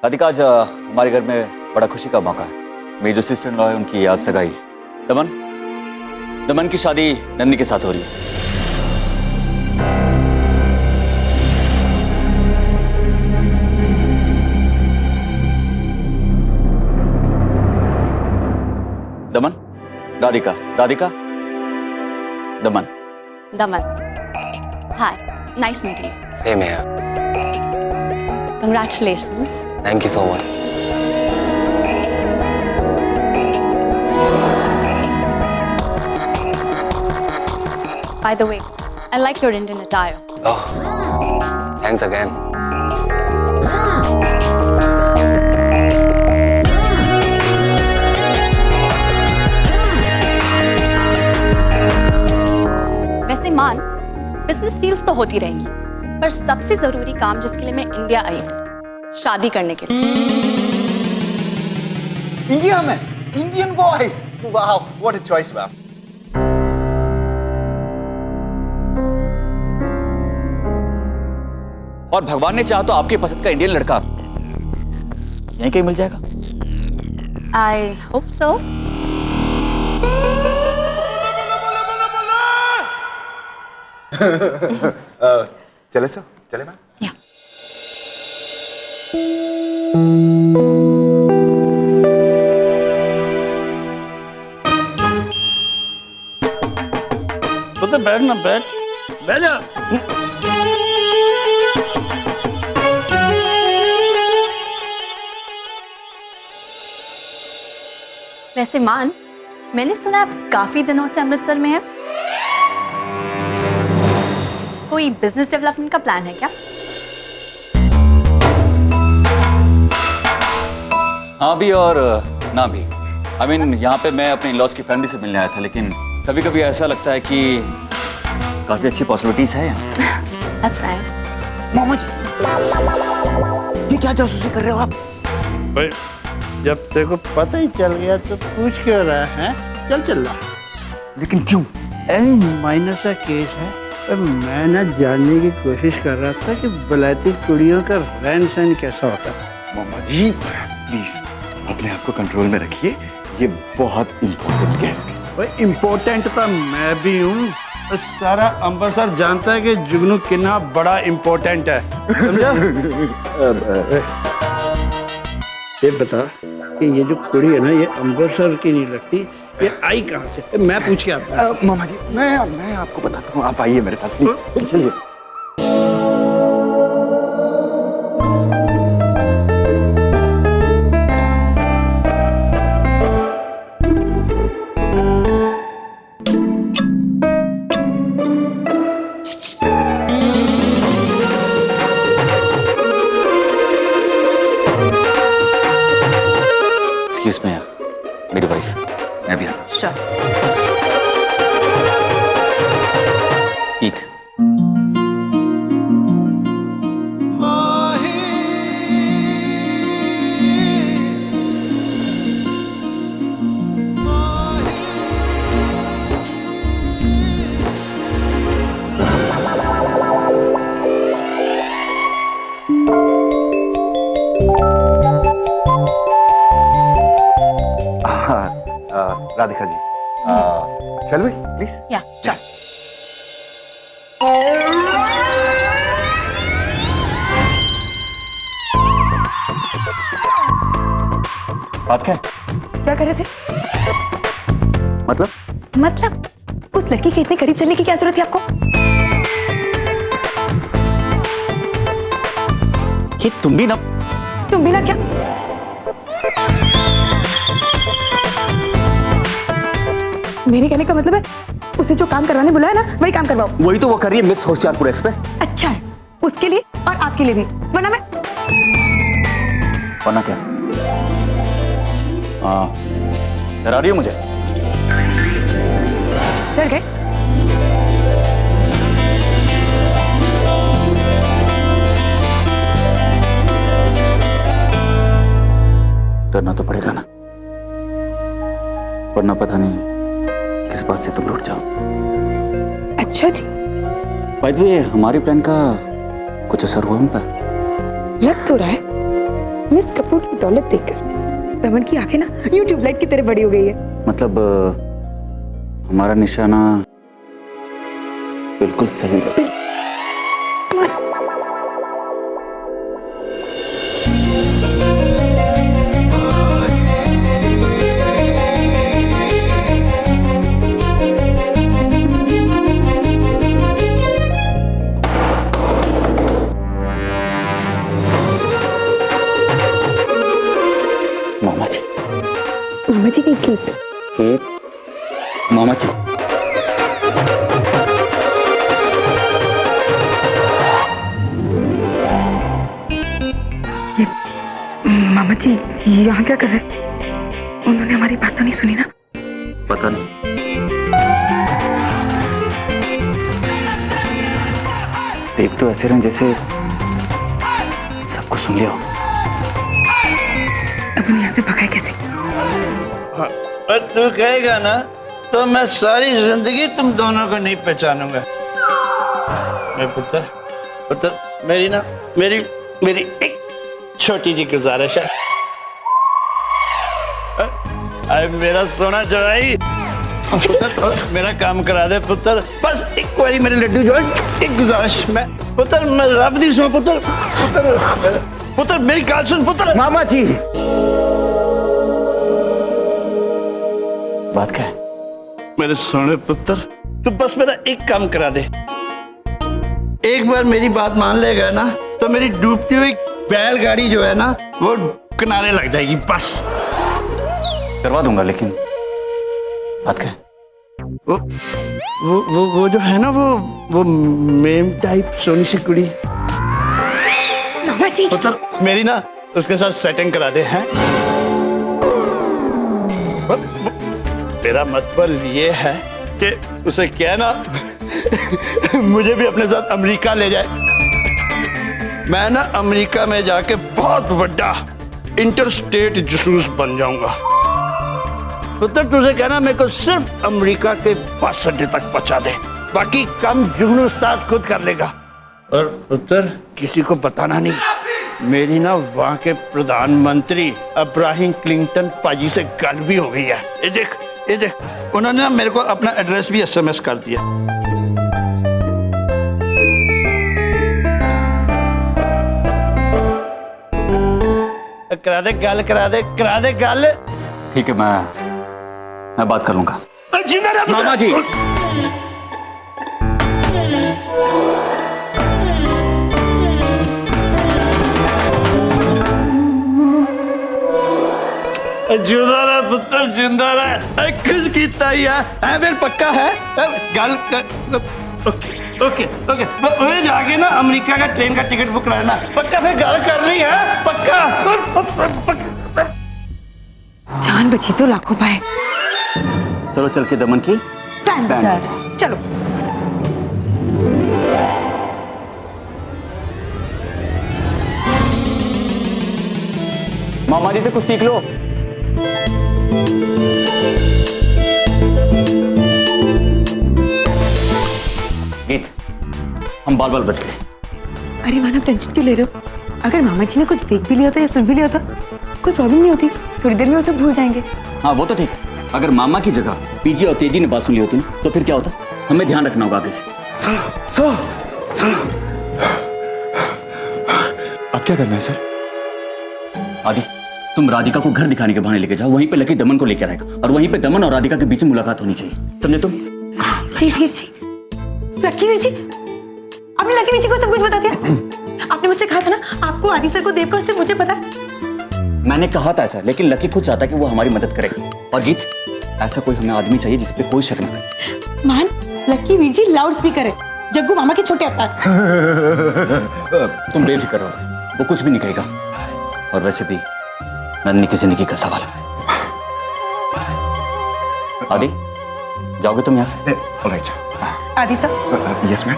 राधिका, आज हमारे घर में बड़ा खुशी का मौका है। मेरी जो सिस्टर इन लॉ है उनकी आज सगाई। दमन की शादी नंदी के साथ हो रही है। दमन, राधिका, दमन। Hi, nice meeting you. Same here. Congratulations. Thank you so much. By the way, I like your Indian attire. Oh, thanks again. वैसे मान, बिजनेस डील्स तो होती रहेंगी, पर सबसे जरूरी काम जिसके लिए मैं इंडिया आई हूँ, शादी करने के लिए। इंडिया में Indian boy, wow, what a choice ma'am. और भगवान ने चाहा तो आपके पसंद का इंडियन लड़का यहीं कहीं मिल जाएगा। I hope so. चले मैम। Yeah. पुत्र बैठ ना, बैठ जा। वैसे मान, मैंने सुना आप काफी दिनों से अमृतसर में हैं। कोई बिजनेस डेवलपमेंट का प्लान है क्या? हाँ भी और ना भी। I mean, यहाँ पे मैं अपने इन-लॉज की फैमिली से मिलने आया था, लेकिन कभी कभी ऐसा लगता है कि काफी अच्छी पॉसिबिलिटीज है यहाँ। That's nice. मामा जी, ये क्या जासूसी कर रहे हो आप? भाई, जब तेरे को पता ही चल गया तो पूछ क्यों रहा है? चल रहा। लेकिन क्यों? माइनर सा केस है, पर मैं ना जानने की कोशिश कर रहा था कि बलाती कुड़ियों का रहन सहन कैसा होता है। मामा जी प्लीज अपने आप को कंट्रोल में रखिए, ये बहुत इम्पोर्टेंट केस है। भाई इम्पोर्टेंट तो मैं भी हूँ, सारा अमृतसर जानता है कि जुगनू कितना बड़ा इम्पोर्टेंट है, समझा? ये बता कि ये जो कुड़ी है ना, ये अमृतसर की नहीं लगती, ये आई कहाँ से? मैं पूछ के आता हूँ। मामा जी मैं आपको बताता हूँ, आप आइए मेरे साथ प्लीज, चलिए। एक्सक्यूज मी, मेरी वाइफ, मैं भी आता हूँ। Sure. ईद। राधिका जी, चल भाई प्लीज। Yeah, sure. बात क्या है? क्या कर रहे थे? मतलब उस लड़की के इतने करीब चलने की क्या जरूरत थी आपको? ये तुम भी ना क्या? मेरे कहने का मतलब है उसे जो काम करवाने बुलाया ना, वही काम करवाओ। वही तो वो कर रही है, मिस होशियारपुर एक्सप्रेस। अच्छा है, उसके लिए और आपके लिए भी, वरना मैं वरना क्या? डरा रही हो मुझे? डर गए? डरना तो पड़ेगा ना, वरना पता नहीं किस बात से तुम रुठ जाओ। अच्छा जी, बाय द वे, हमारे प्लान का कुछ असर हुआ उन पर? लग तो रहा है मिस दौलत देखकर दमन की आंखें ना यूं ट्यूबलाइट की तरह बड़ी हो गई है। मतलब हमारा निशाना बिल्कुल सही है। मामा जी, मामा जी की खेत खेत, मामा जी। मामा जी यहाँ क्या कर रहे हैं? उन्होंने हमारी बात तो नहीं सुनी ना? पता नहीं। देख तो ऐसे रहे जैसे सब कुछ सुन लिया हो। अब उन्हें यहाँ से भगाए कैसे? और तू कहेगा ना तो मैं सारी जिंदगी तुम दोनों को नहीं पहचानूंगा। मैं पुत्र पुत्र मेरी एक छोटी जी गुजारिश है। अरे मेरा सोना जवाई, मेरा काम करा दे पुत्र। बस एक बारी मेरे लड्डू जो है, एक गुजारिश। मैं पुत्र, मैं रब दी सो पुत्र पुत्र पुत्र मेरी गाल सुन पुत्र। मामा जी, बात क्या है? मेरे सोने पुत्र, तू बस मेरा एक काम करा दे। एक बार मेरी बात मान लेगा ना तो मेरी डूबती हुई बैलगाड़ी जो है ना वो किनारे लग जाएगी। बस करवा दूंगा, लेकिन बात क्या है? वो जो है ना वो मेम टाइप सोनी सी कुड़ी मामा जी पुत्र, मेरी ना उसके साथ सेटिंग करा दे हैं। मेरा मतलब ये है कि उसे क्या ना मुझे भी अपने साथ अमेरिका ले जाए। मैं ना अमेरिका में जाके बहुत बड़ा इंटरस्टेट जासूस बन जाऊंगा। पुत्र तुझे कहना मेरे को सिर्फ अमेरिका के बस अड्डे तक पहुंचा दे, बाकी कम जुगनू उस्ताद खुद कर लेगा। और पुत्र किसी को बताना नहीं। मेरी ना वहां के प्रधानमंत्री अब्राहम क्लिंटन पाजी से गल भी हो गई है। ये देख उन्होंने ना मेरे को अपना एड्रेस भी SMS कर दिया। करा दे गल। ठीक है, मैं बात कर लूंगा। मामा जी, जिंदा रहा पुत्र, जिंदा रहा। खुश कीता ही है फिर पक्का है गल। ओके वही जाके ना अमेरिका का ट्रेन का टिकट बुक कराना पक्का। फिर गल कर ली है पक्का। जान बची तो लाखों पाए। चलो चल के दमन की टाइम बचा। चलो मामा जी से कुछ सीख लो। गीत, हम बाल बच गए। अरे मानव, टेंशन क्यों ले रहे हो? अगर मामा जी ने कुछ देख भी लिया था या सुन भी लिया था कोई प्रॉब्लम नहीं होती। थोड़ी देर में वो सब भूल जाएंगे। हाँ वो तो ठीक है। अगर मामा की जगह पीजी और तेजी ने बात सुन ली होती ना तो फिर क्या होता? हमें ध्यान रखना होगा आगे से। सर अब क्या करना है सर? आदि, तुम राधिका को घर दिखाने के बहाने लेके जाओ, वहीं पे लकी दमन को लेकर आएगा और वहीं पे दमन और राधिका के बीच में मुलाकात होनी चाहिए, समझे तुम? वीर जी, लकी वीर जी, आपने लकी वीर जी को सब कुछ बता दिया। आपने मुझसे कहा था ना आपको आदि सर को देखकर उससे मुझे पता है। मैंने कहा था ऐसा, लेकिन लकी खुद चाहता है कि वो हमारी मदद करे। और गीत, ऐसा कोई हमें आदमी चाहिए जिस पे कोई शक न करे। मान, लकी वीर जी लाउड स्पीकर है, जग्गू मामा के छोटे अवतार। तुम बेफिक्र रहो, वो कुछ भी नहीं कहेगा। और वैसे भी नंदनी की जिंदगी का सवाल है। आदि, जाओगे तुम यहाँ से? आदि साहब, यस मैम।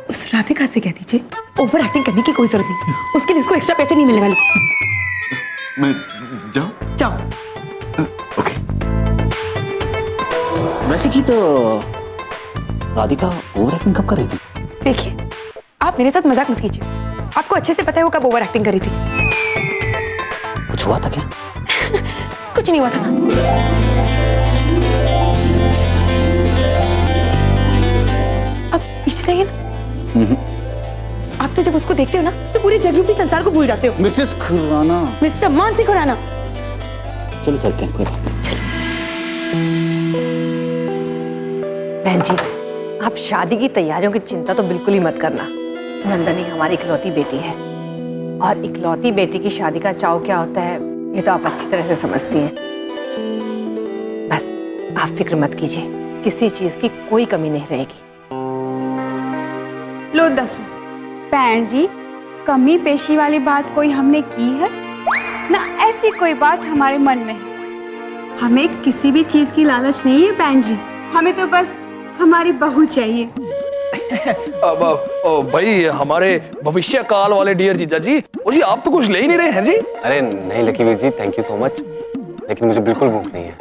उस राधिका से कह दीजिए ओवर एक्टिंग करने की कोई जरूरत नहीं, उसके लिए उसको एक्स्ट्रा पैसे नहीं मिलने वाले। मैं जाऊं? जाओ। ओके। वैसे की तो राधिका ओवर एक्टिंग कब कर रही थी? देखिए, आप मेरे साथ मजाक मत कीजिए। आपको अच्छे से पता है वो कब ओवर एक्टिंग करी थी। कुछ हुआ था क्या? कुछ नहीं हुआ था। अब पीछे रहिए ना। आप तो जब उसको देखते हो ना तो पूरे जगरूपी संसार को भूल जाते हो। मिसेस खुराना। मिस्टर मानसी खुराना। चलो चलते हैं, कोई बात नहीं। बहन जी, आप शादी की तैयारियों की चिंता तो बिल्कुल ही मत करना। नंदनी हमारी इकलौती बेटी है और इकलौती बेटी की शादी का चाव क्या होता है ये तो आप अच्छी तरह से समझती हैं। बस आप फिक्र मत कीजिए, किसी चीज की कोई कमी नहीं रहेगी। लो दसो भैन जी, कमी पेशी वाली बात कोई हमने की है ना, ऐसी कोई बात हमारे मन में है। हमें किसी भी चीज की लालच नहीं है भैन जी, हमें तो बस हमारी बहू चाहिए। भाई हमारे भविष्य काल वाले डियर जीजा जी, ओ जी आप तो कुछ ले ही नहीं रहे हैं जी। अरे नहीं Lucky Veer ji, thank you so much, लेकिन मुझे बिल्कुल भूख नहीं है।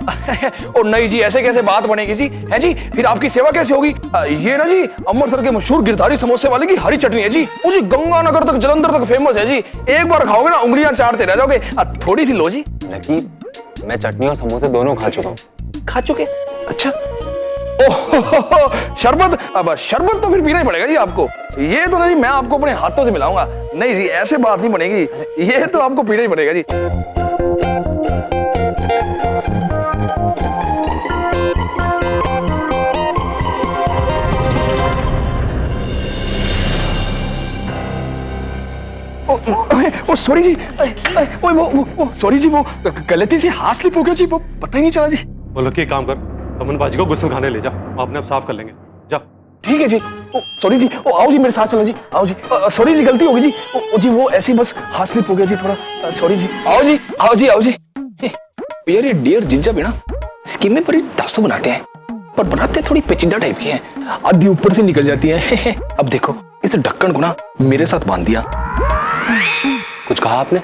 और नहीं जी, ऐसे कैसे बात बनेगी जी, है जी? फिर आपकी सेवा कैसे होगी? ये ना जी अमृतसर के मशहूर गिरधारी समोसे वाले की हरी चटनी है जी, वो जी गंगानगर तक जलंधर तक फेमस है जी। एक बार खाओगे ना उंगलियां चाटते रह जाओगे। थोड़ी सी लो जी। लकी, मैं चटनी और समोसे दोनों खा चुका हूँ। खा चुके? अच्छा। ओह शरबत, अब शरबत तो फिर पीना ही पड़ेगा जी आपको। ये तो नहीं, मैं आपको अपने हाथों से मिलाऊंगा। नहीं जी, ऐसे बात नहीं बनेगी, ये तो आपको पीना ही पड़ेगा जी। ओ सॉरी जी, वो सॉरी जी, वो गलती से हाथ स्लिप हो गया जी, वो पता ही नहीं चला जी। बोलो कि काम कर, अमन बाजी को गुस्सा खाने ले जा, अपने आप साफ कर लेंगे, जा। ठीक है जी। सॉरी जी, आओ जी मेरे साथ चलो जी, आओ जी। सॉरी जी, गलती हो गई जी। जी वो ऐसे ही बस हाथ स्लिप हो गया जी थोड़ा। सॉरी जी, आओ जी, आओ जी, आओ जी। यार ये डियर जिंजा भी ना स्कीमें बड़ी तासु बनाते हैं, पर बनाते थोड़ी पेचिंदा टाइप की हैं, आधी ऊपर से निकल जाती हैं। अब देखो इस ढक्कन को ना मेरे साथ बांध दिया। कुछ कहा आपने?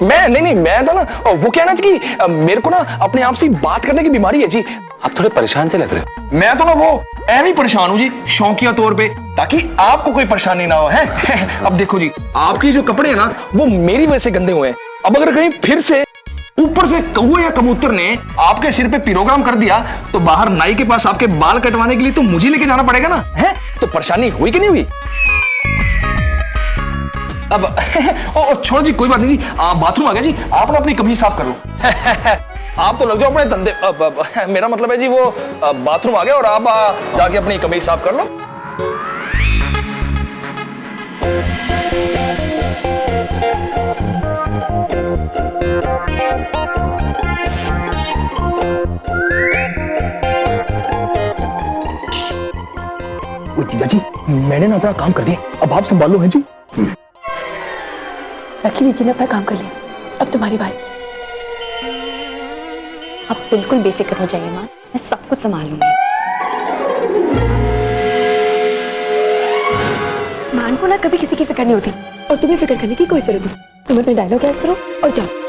मैं नहीं, मैं था ना, वो क्या ना कि मेरे को ना अपने आप से बात करने की बीमारी है जी। आप थोड़े परेशान से लग रहे हो। मैं तो ना वो ऐਵੇਂ परेशान हूँ जी, शौकिया तौर पे, ताकि आपको कोई परेशानी ना हो है। अब देखो जी, आपके जो कपड़े हैं ना वो मेरी वजह से गंदे हुए हैं। अब अगर कहीं फिर से ऊपर से कौवे या कबूतर ने आपके सिर पे पिरोग्राम कर दिया तो बाहर नाई के पास आपके बाल कटवाने के लिए तो मुझे लेके जाना पड़ेगा ना, है? तो परेशानी हुई कि नहीं हुई? अब छोड़ो जी, कोई बात नहीं जी। बाथरूम आ गया जी, आप ना अपनी कमीज साफ कर लो। आप तो लग जाओ अपने धंधे। मेरा मतलब है जी वो बाथरूम आ गया और आप जाके अपनी कमीज साफ कर लो। वो जीजा जी, मैंने ना अपना काम कर दिया, अब आप संभालो है जी। लकी जी ने अपना काम कर लिया, अब तुम्हारी बारी। आप बिल्कुल बेफिक्र हो जाइए माँ, मैं सब कुछ संभाल लूंगी। मान को ना कभी किसी की फिक्र नहीं होती और तुम्हें फिक्र करने की कोई जरूरत नहीं। तुम अपने डायलॉग याद करो और जाओ।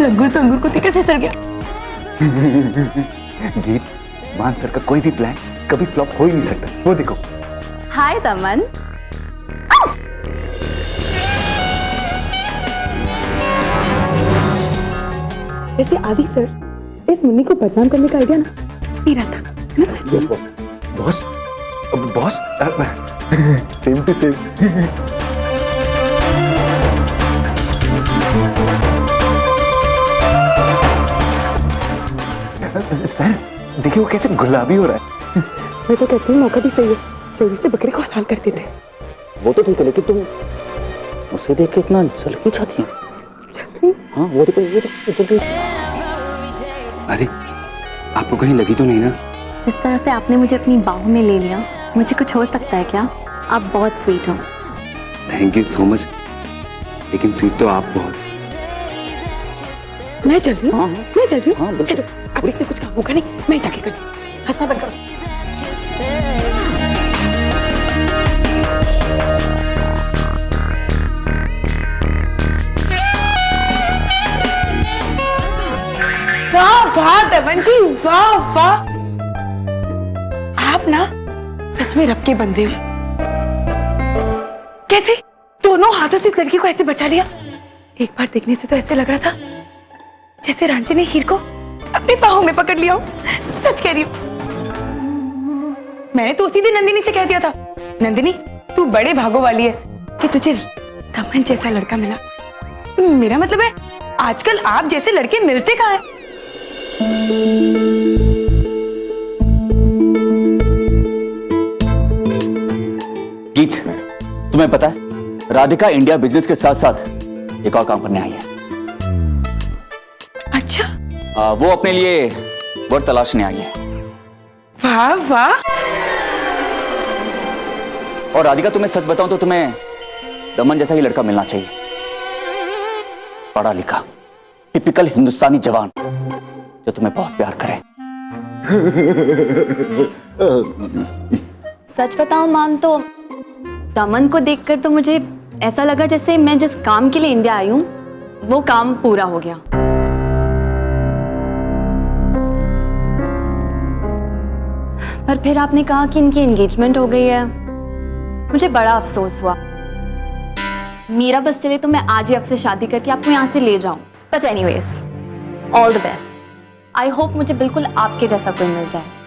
लंगूर तो अंगूर को देकर फिसल गया। गीत, मान सर का कोई भी प्लान कभी फ्लॉप हो ही नहीं सकता, वो देखो। हाय दमन। वैसे आदि सर इस मुन्नी को बदनाम करने का आइडिया ना मेरा था। Boss, boss, same to same. Sir देखिए वो कैसे गुलाबी हो रहा है। मैं तो कहती हूँ मौका भी सही है, जल्दी से बकरी को हलाल कर देते। वो तो ठीक है, लेकिन तुम उसे देख के इतना जल क्यों चाहती हो? हाँ वो देखो, ये देखो जल रही है। अरे आपको कहीं लगी तो नहीं ना? जिस तरह से आपने मुझे अपनी बाहों में ले लिया, मुझे कुछ हो सकता है क्या? आप बहुत स्वीट हो। थैंक यू सो मच, लेकिन स्वीट तो आप बहुत। मैं चल रही हूँ, मैं चल रही हूँ। चलो, अब इससे कुछ काम होगा नहीं, मैं जाके करती हूँ। हंसना बंद करो। वाह वाह दमन जी, वाह वाह, आप ना सच में रब के बंदे हो। कैसे दोनों हाथों से इस लड़की को ऐसे बचा लिया? एक बार देखने से तो ऐसे लग रहा था जैसे रांझे ने हीर को अपनी बाहों में पकड़ लिया हो। सच कह रही हूँ, मैंने तो उसी दिन नंदिनी से कह दिया था, नंदिनी तू बड़े भागों वाली है कि तुझे दमन जैसा लड़का मिला। मेरा मतलब है आजकल आप जैसे लड़के मिलते कहाँ हैं? गीत, तुम्हें पता है राधिका इंडिया बिजनेस के साथ साथ एक और काम करने आई है। अच्छा, वो अपने लिए वर तलाशने आई है। वाह वाह। और राधिका, तुम्हें सच बताऊं तो तुम्हें दमन जैसा ही लड़का मिलना चाहिए। पढ़ा लिखा, टिपिकल हिंदुस्तानी जवान जो तुम्हें बहुत प्यार करे। सच बताऊं मान, तो दमन को देखकर तो मुझे ऐसा लगा जैसे मैं जिस काम के लिए इंडिया आई हूं वो काम पूरा हो गया। पर फिर आपने कहा कि इनकी एंगेजमेंट हो गई है, मुझे बड़ा अफसोस हुआ। मेरा बस चले तो मैं आज ही आपसे शादी करके आपको यहाँ से ले जाऊं। But anyways, all the best. I hope मुझे बिल्कुल आपके जैसा कोई मिल जाए।